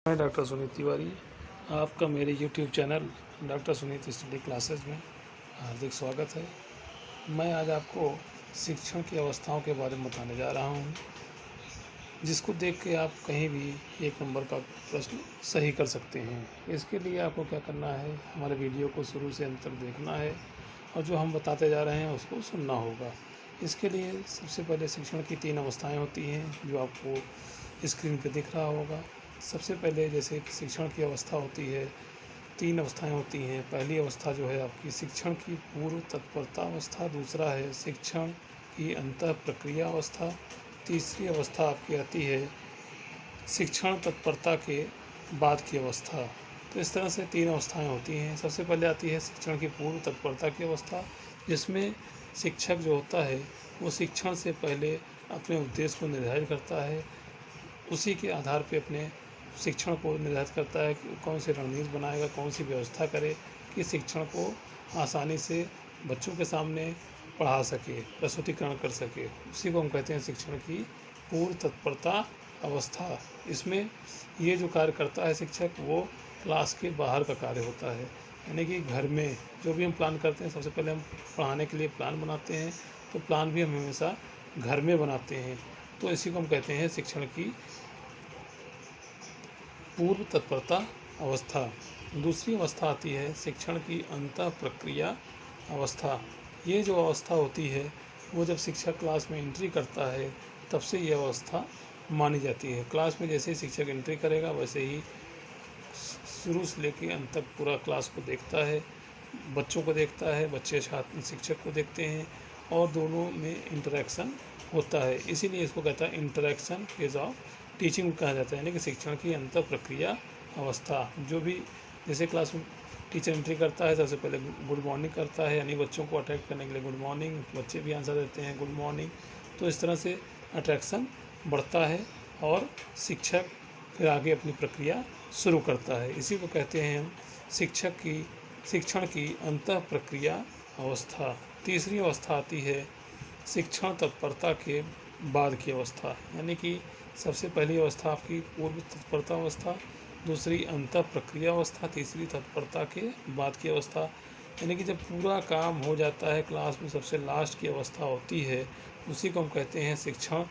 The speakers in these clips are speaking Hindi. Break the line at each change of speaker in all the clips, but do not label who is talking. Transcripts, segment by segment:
मैं डॉक्टर सुनीत तिवारी, आपका मेरे YouTube channel doctor Sunit study classes में हार्दिक स्वागत है। मैं आज आपको शिक्षण की अवस्थाओं के बारे में बताने जा रहा हूँ, जिसको देख के आप कहीं भी एक नंबर का प्रश्न सही कर सकते हैं। इसके लिए आपको क्या करना है, हमारे वीडियो को शुरू से अंत तक देखना है और जो हम बताते जा रहे हैं उसको सुनना होगा। इसके लिए सबसे पहले शिक्षण की 3 अवस्थाएँ होती हैं, जो आपको स्क्रीन पर दिख रहा होगा। सबसे पहले जैसे शिक्षण की अवस्था होती है, 3 अवस्थाएं होती हैं। पहली अवस्था जो है आपकी शिक्षण की पूर्व तत्परता अवस्था, दूसरा है शिक्षण की अंतः प्रक्रिया अवस्था, तीसरी अवस्था आपकी आती है शिक्षण तत्परता के बाद की अवस्था। तो इस तरह से 3 अवस्थाएं होती हैं। सबसे पहले आती है शिक्षण की पूर्व तत्परता की अवस्था, जिसमें शिक्षक जो होता है वो शिक्षण से पहले अपने उद्देश्य को निर्धारित करता है, उसी के आधार पे अपने शिक्षण को निर्धारित करता है कि कौन सी रणनीति बनाएगा, कौन सी व्यवस्था करे कि शिक्षण को आसानी से बच्चों के सामने पढ़ा सके, प्रस्तुतिकरण कर सके। उसी को हम कहते हैं शिक्षण की पूर्व तत्परता अवस्था। इसमें ये जो कार्य करता है शिक्षक, वो क्लास के बाहर का कार्य होता है। यानी कि घर में जो भी हम प्लान करते हैं, सबसे पहले हम पढ़ाने के लिए प्लान बनाते हैं, तो प्लान भी हम हमेशा घर में बनाते हैं। तो इसी को हम कहते हैं शिक्षण की पूर्व तत्परता अवस्था। दूसरी अवस्था आती है शिक्षण की अंतः प्रक्रिया अवस्था। ये जो अवस्था होती है वो जब शिक्षक क्लास में एंट्री करता है तब से ये अवस्था मानी जाती है। क्लास में जैसे ही शिक्षक एंट्री करेगा वैसे ही शुरू से लेकर अंत तक पूरा क्लास को देखता है, बच्चों को देखता है, बच्चे छात्र शिक्षक को देखते हैं और दोनों में इंटरेक्शन होता है। इसीलिए इसको कहता है इंटरेक्शन फेज ऑफ टीचिंग कहा जाता है, यानी कि शिक्षण की अंतर प्रक्रिया अवस्था। जो भी जैसे क्लास में टीचर एंट्री करता है, सबसे पहले गुड मॉर्निंग करता है, यानी बच्चों को अट्रैक्ट करने के लिए गुड मॉर्निंग, बच्चे भी आंसर देते हैं गुड मॉर्निंग। तो इस तरह से अट्रैक्शन बढ़ता है और शिक्षक फिर आगे अपनी प्रक्रिया शुरू करता है। इसी को कहते हैं हम शिक्षण की अंतः प्रक्रिया अवस्था। तीसरी अवस्था आती है शिक्षण तत्परता के बाद की अवस्था, यानी कि सबसे पहली अवस्था आपकी पूर्व तत्परता अवस्था, दूसरी अंतः प्रक्रिया अवस्था, तीसरी तत्परता के बाद की अवस्था। यानी कि जब पूरा काम हो जाता है क्लास में, सबसे लास्ट की अवस्था होती है, उसी को हम कहते हैं शिक्षण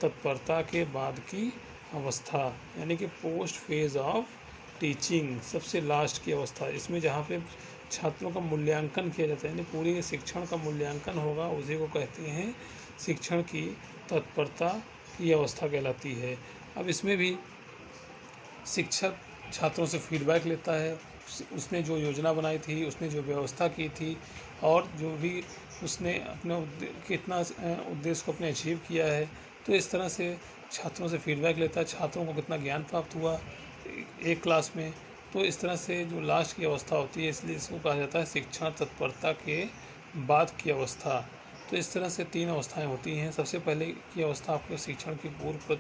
तत्परता के बाद की अवस्था, यानी कि पोस्ट फेज ऑफ टीचिंग, सबसे लास्ट की अवस्था। इसमें जहाँ पे छात्रों का मूल्यांकन किया जाता है, यानी पूरे शिक्षण का मूल्यांकन होगा, उसी को कहते हैं शिक्षण की तत्परता की अवस्था कहलाती है। अब इसमें भी शिक्षक छात्रों से फीडबैक लेता है, उसने जो योजना बनाई थी, उसने जो व्यवस्था की थी और जो भी उसने अपने कितना उद्देश्य को अपने अचीव किया है, तो इस तरह से छात्रों से फीडबैक लेता है, छात्रों को कितना ज्ञान प्राप्त हुआ एक क्लास में। तो इस तरह से जो लास्ट की अवस्था होती है, इसलिए इसको कहा जाता है शिक्षण तत्परता के बाद की अवस्था। तो इस तरह से 3 अवस्थाएं होती हैं। सबसे पहले की अवस्था आपको शिक्षण की पूर्व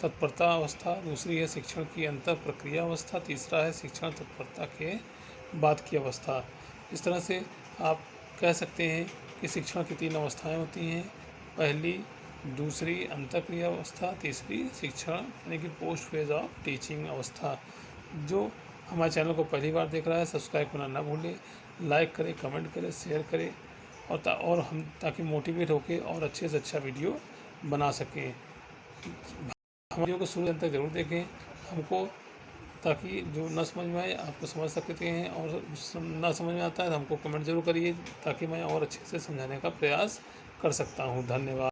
तत्परता अवस्था, दूसरी है शिक्षण की अंतर प्रक्रिया अवस्था, तीसरा है शिक्षण तत्परता के बाद की अवस्था। इस तरह से आप कह सकते हैं कि शिक्षण की 3 अवस्थाएं होती हैं, पहली, दूसरी अंतःक्रिया अवस्था, तीसरी शिक्षण यानी कि पोस्ट फेज ऑफ टीचिंग अवस्था। जो हमारे चैनल को पहली बार देख रहा है, सब्सक्राइब करना ना भूलें, लाइक करें, कमेंट करें, शेयर करें और हम ताकि मोटिवेट होकर और अच्छे से अच्छा वीडियो बना सकें। हम वीडियो को शुरू तक ज़रूर देखें हमको, ताकि जो न समझ में आए आपको समझ सकते हैं, और ना समझ में आता है तो हमको कमेंट ज़रूर करिए, ताकि मैं और अच्छे से समझाने का प्रयास कर सकता हूँ। धन्यवाद।